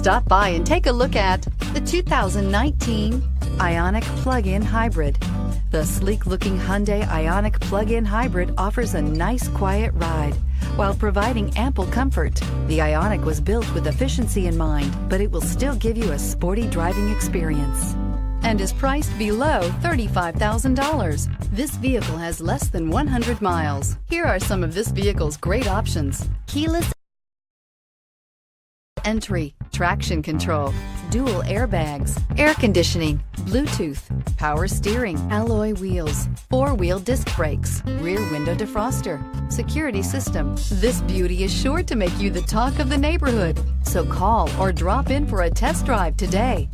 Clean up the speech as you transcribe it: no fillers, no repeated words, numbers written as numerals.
Stop by and take a look at the 2019 Ioniq Plug-In Hybrid. The sleek-looking Hyundai Ioniq Plug-In Hybrid offers a nice, quiet ride while providing ample comfort. The Ioniq was built with efficiency in mind, but it will still give you a sporty driving experience and is priced below $35,000. This vehicle has less than 100 miles. Here are some of this vehicle's great options: keyless entry, traction control, dual airbags, air conditioning, Bluetooth, power steering, alloy wheels, four-wheel disc brakes, rear window defroster, security system. This beauty is sure to make you the talk of the neighborhood. So call or drop in for a test drive today.